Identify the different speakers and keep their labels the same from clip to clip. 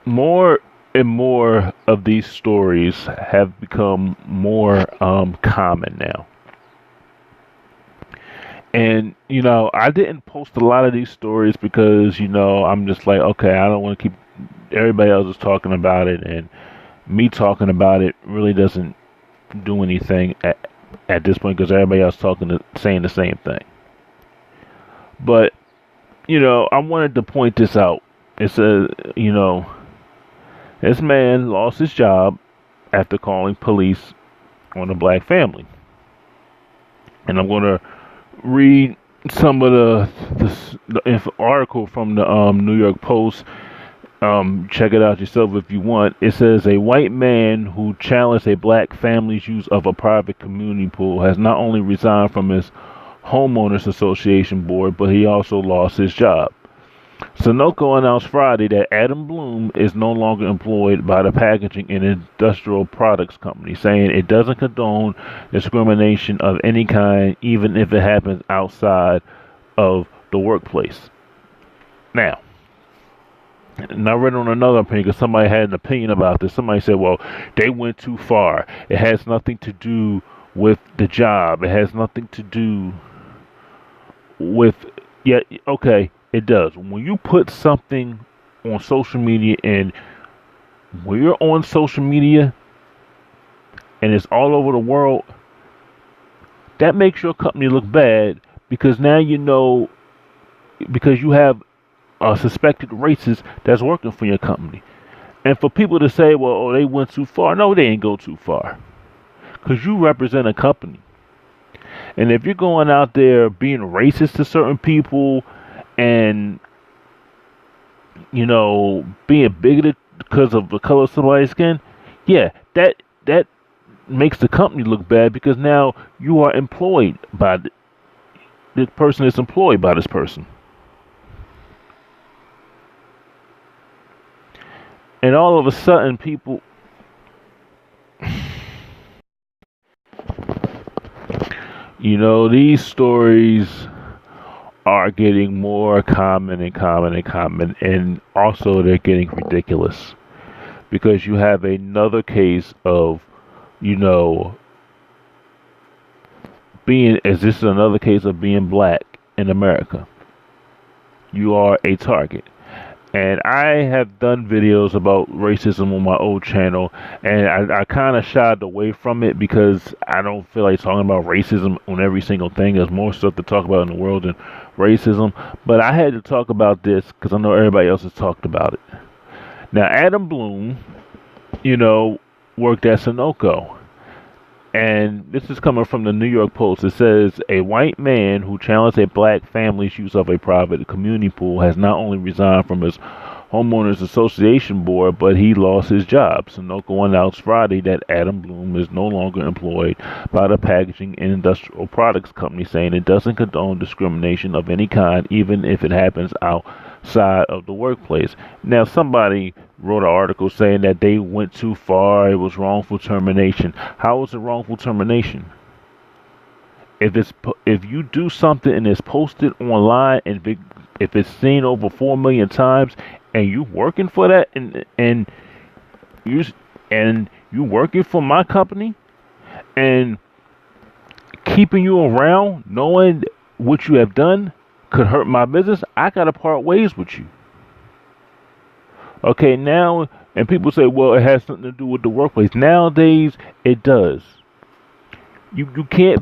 Speaker 1: more and more of these stories have become more common now. And I didn't post a lot of these stories because I'm just like, okay, I don't want to keep everybody else is talking about it, and me talking about it really doesn't do anything at this point because everybody else saying the same thing. But I wanted to point this out. It says, this man lost his job after calling police on a black family, and I'm going to read some of the article from the New York Post. Check it out yourself if you want. It says a white man who challenged a black family's use of a private community pool has not only resigned from his homeowners association board, but he also lost his job. Sunoco announced Friday that Adam Bloom is no longer employed by the packaging and industrial products company, saying it doesn't condone discrimination of any kind, even if it happens outside of the workplace. Now, and I read on another opinion because somebody had an opinion about this. Somebody said, well, they went too far. It has nothing to do with the job. It has nothing to do with, yeah, okay, it does. When you put something on social media, and when you're on social media and it's all over the world, that makes your company look bad because now because you have suspected racist that's working for your company. And for people to say, well, oh, they went too far. No, they ain't go too far. Because you represent a company. And if you're going out there being racist to certain people and, being bigoted because of the color of somebody's skin, yeah, that makes the company look bad because now you are employed by the person is employed by this person. And all of a sudden, these stories are getting more common and common and common, and also they're getting ridiculous because you have another case of, this is another case of being black in America. You are a target. And I have done videos about racism on my old channel, and I kind of shied away from it because I don't feel like talking about racism on every single thing. There's more stuff to talk about in the world than racism. But I had to talk about this because I know everybody else has talked about it. Now, Adam Bloom, worked at Sunoco. And this is coming from the New York Post. It says a white man who challenged a black family's use of a private community pool has not only resigned from his homeowners association board, but he lost his job. Sunoco announced Friday that Adam Bloom is no longer employed by the packaging and industrial products company, saying it doesn't condone discrimination of any kind, even if it happens outside of the workplace. Now, somebody wrote an article saying that they went too far. It was wrongful termination. How is it wrongful termination? If you do something and it's posted online and if it's seen over 4 million times and you working for that you and you working for my company and keeping you around knowing what you have done could hurt my business, I gotta part ways with you. Okay, now, and people say, well, it has something to do with the workplace. Nowadays, it does. You can't,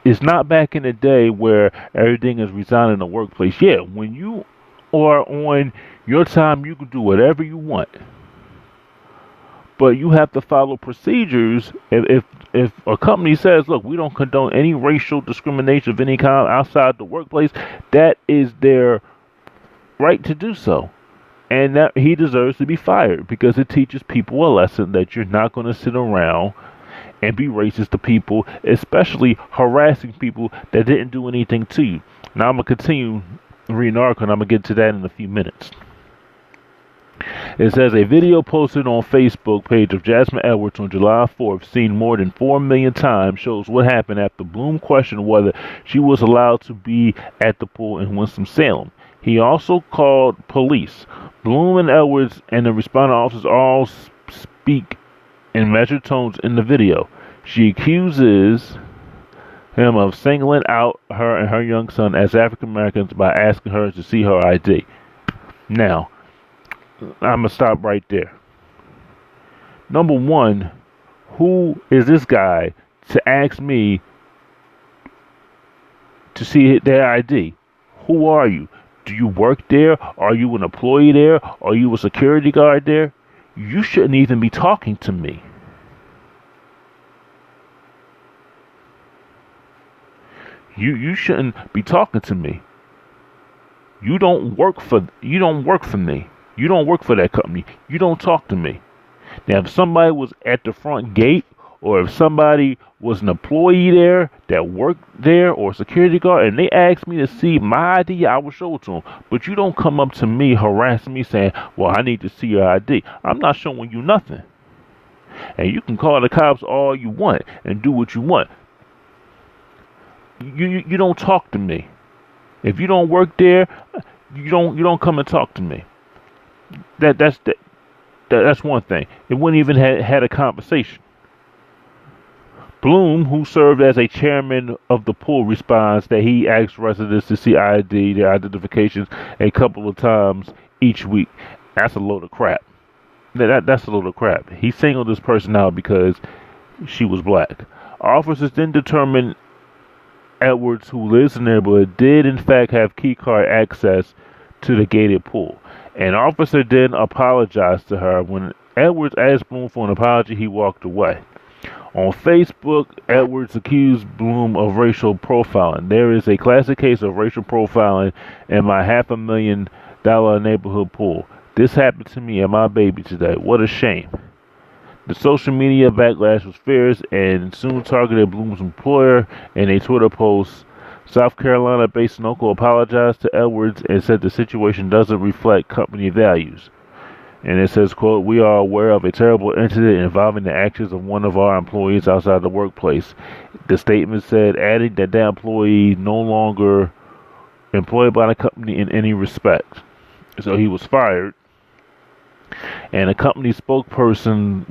Speaker 1: it's not back in the day where everything is resigned in the workplace. Yeah, when you are on your time, you can do whatever you want. But you have to follow procedures. If a company says, look, we don't condone any racial discrimination of any kind outside the workplace, that is their right to do so. And that he deserves to be fired because it teaches people a lesson that you're not going to sit around and be racist to people, especially harassing people that didn't do anything to you. Now I'm going to continue reading the article and I'm going to get to that in a few minutes. It says a video posted on Facebook page of Jasmine Edwards on July 4th, seen more than 4 million times, shows what happened after Bloom questioned whether she was allowed to be at the pool in Winston-Salem. He also called police. Bloom and Edwards and the responding officers all speak in measured tones in the video. She accuses him of singling out her and her young son as African Americans by asking her to see her ID. Now, I'm going to stop right there. Number one, who is this guy to ask me to see their ID? Who are you? Do you work there? Are you an employee there? Are you a security guard there? You shouldn't even be talking to me. You shouldn't be talking to me. You don't work for me. You don't work for that company. You don't talk to me. Now, if somebody was at the front gate, or if somebody was an employee there that worked there, or a security guard, and they asked me to see my ID, I will show it to them. But you don't come up to me harassing me saying, well, I need to see your ID. I'm not showing you nothing. And you can call the cops all you want and do what you want. You don't talk to me. If you don't work there, you don't come and talk to me. That's one thing. It wouldn't even had a conversation. Bloom, who served as a chairman of the pool, responds that he asks residents to see ID, their identifications, a couple of times each week. That's a load of crap. That's a load of crap. He singled this person out because she was black. Officers then determined Edwards, who lives in the neighborhood, did in fact have keycard access to the gated pool. An officer then apologized to her. When Edwards asked Bloom for an apology, he walked away. On Facebook, Edwards accused Bloom of racial profiling. There is a classic case of racial profiling in my $500,000 neighborhood pool. This happened to me and my baby today. What a shame. The social media backlash was fierce and soon targeted Bloom's employer. In a Twitter post, South Carolina-based Sunoco apologized to Edwards and said the situation doesn't reflect company values. And it says, quote, "We are aware of a terrible incident involving the actions of one of our employees outside the workplace." The statement said, adding that that employee no longer employed by the company in any respect. So he was fired. And the company spokesperson,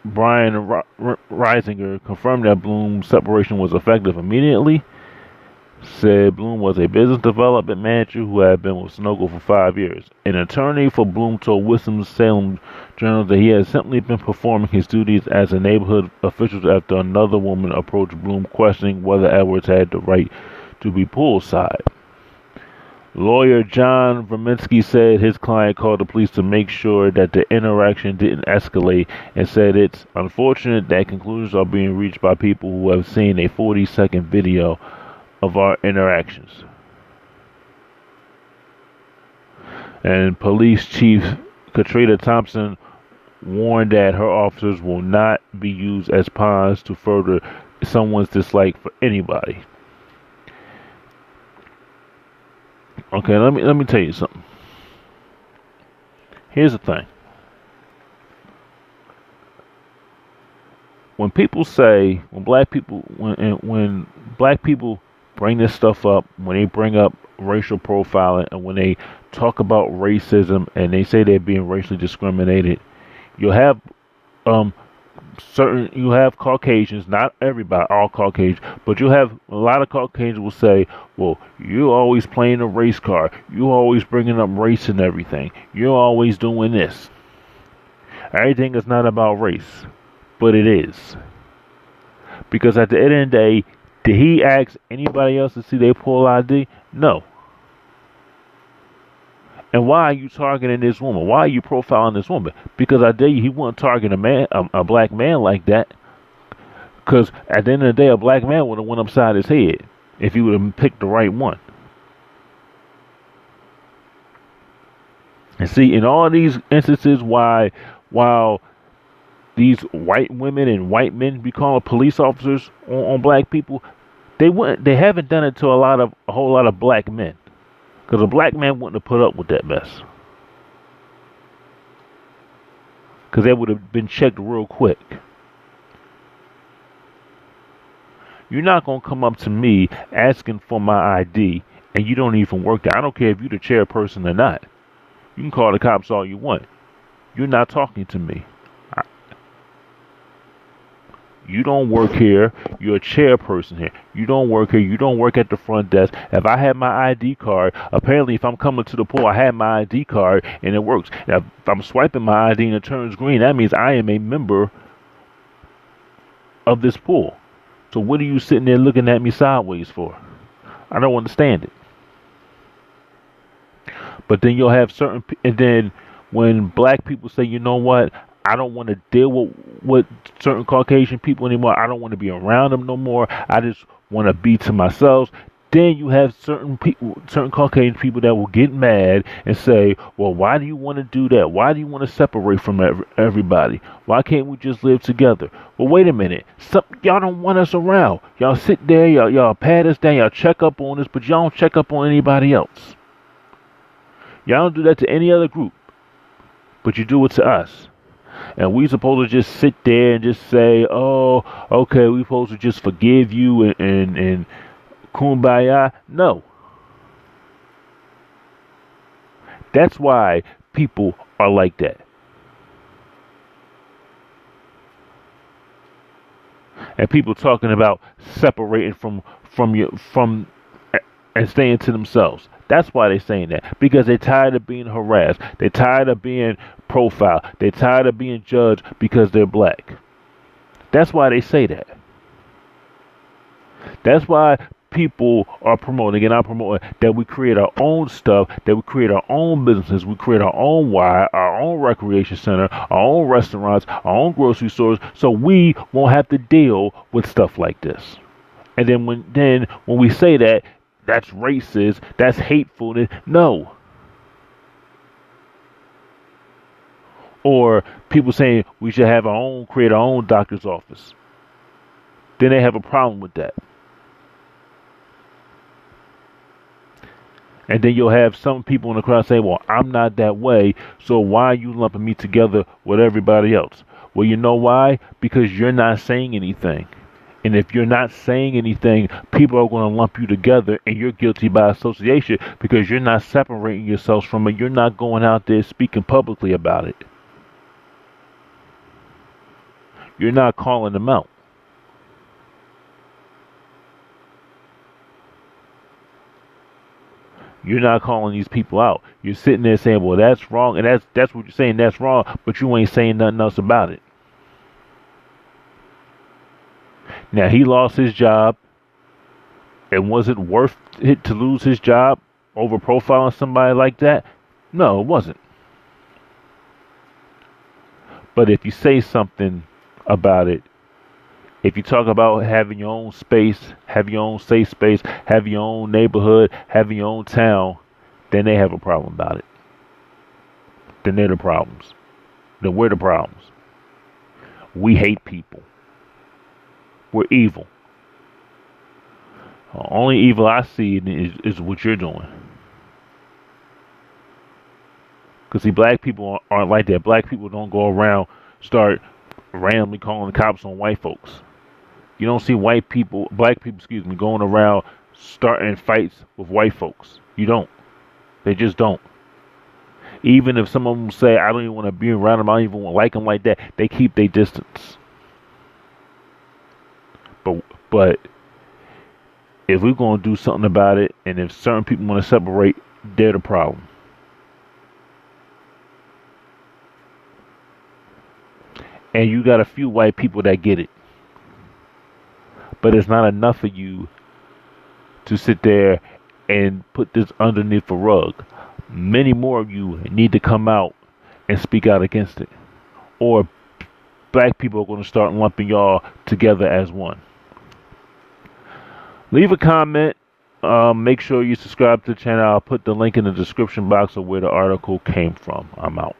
Speaker 1: Brian Reisinger, confirmed that Bloom's separation was effective immediately. Said Bloom was a business development manager who had been with Sunoco for 5 years. An attorney for Bloom told Winston-Salem Journal that he had simply been performing his duties as a neighborhood official after another woman approached Bloom questioning whether Edwards had the right to be poolside. Lawyer John Verminski said his client called the police to make sure that the interaction didn't escalate and said it's unfortunate that conclusions are being reached by people who have seen a 40-second video of our interactions. And Police Chief Katrina Thompson warned that her officers will not be used as pawns to further someone's dislike for anybody. Okay, let me tell you something. Here's the thing. When black people bring this stuff up, when they bring up racial profiling, and when they talk about racism, and they say they're being racially discriminated, you'll have you have Caucasians, not everybody, all Caucasians, but you'll have a lot of Caucasians will say, well, you're always playing a race card. You're always bringing up race and everything. You're always doing this. Everything is not about race, but it is. Because at the end of the day, did he ask anybody else to see their pool ID? No. And why are you targeting this woman? Why are you profiling this woman? Because I tell you, he wouldn't target a black man like that. Because at the end of the day, a black man would have went upside his head if he would have picked the right one. And see, in all these instances, while these white women and white men be calling police officers on black people, they haven't done it to a whole lot of black men. Because a black man wouldn't have put up with that mess. Because they would have been checked real quick. You're not going to come up to me asking for my ID and you don't even work there. I don't care if you're the chairperson or not. You can call the cops all you want. You're not talking to me. I- You don't work here. You're a chairperson here. You don't work here. You don't work at the front desk. If I have my ID card, apparently if I'm coming to the pool, I have my ID card and it works. Now, if I'm swiping my ID and it turns green, that means I am a member of this pool. So what are you sitting there looking at me sideways for? I don't understand it. But then you'll have and then when black people say, you know what, I don't want to deal with certain Caucasian people anymore. I don't want to be around them no more. I just want to be to myself. Then you have certain people, certain Caucasian people that will get mad and say, well, why do you want to do that? Why do you want to separate from everybody? Why can't we just live together? Well, wait a minute. Y'all don't want us around. Y'all sit there, y'all pat us down, y'all check up on us, but y'all don't check up on anybody else. Y'all don't do that to any other group, but you do it to us. And we supposed to just sit there and just say, oh, okay, we supposed to just forgive you and kumbaya. No. That's why people are like that. And people talking about separating from and staying to themselves. That's why they're saying that. Because they're tired of being harassed. They're tired of being profiled. They're tired of being judged because they're black. That's why they say that. That's why people are promoting, and I'm promoting, that we create our own stuff, that we create our own businesses, we create our own our own recreation center, our own restaurants, our own grocery stores, so we won't have to deal with stuff like this. And then when we say that, that's racist, that's hateful. No. Or people saying we should create our own doctor's office. Then they have a problem with that. And then you'll have some people in the crowd say, well, I'm not that way, so why are you lumping me together with everybody else? Well, you know why? Because you're not saying anything. And if you're not saying anything, people are going to lump you together and you're guilty by association because you're not separating yourselves from it. You're not going out there speaking publicly about it. You're not calling them out. You're not calling these people out. You're sitting there saying, well, that's wrong. And that's what you're saying, that's wrong. But you ain't saying nothing else about it. Now, he lost his job. And was it worth it to lose his job over profiling somebody like that? No, it wasn't. But if you say something about it, if you talk about having your own space, have your own safe space, have your own neighborhood, have your own town, then they have a problem about it. Then they're the problems. Then we're the problems. We hate people. We're evil. The only evil I see is what you're doing. Because see, black people aren't like that. Black people don't go around start randomly calling the cops on white folks. You don't see black people, going around starting fights with white folks. You don't. They just don't. Even if some of them say, I don't even want to be around them, I don't even like them like that, they keep their distance. But if we're going to do something about it, and if certain people want to separate, they're the problem. And you got a few white people that get it. But it's not enough for you to sit there and put this underneath a rug. Many more of you need to come out and speak out against it. Or black people are going to start lumping y'all together as one. Leave a comment. Make sure you subscribe to the channel. I'll put the link in the description box of where the article came from. I'm out.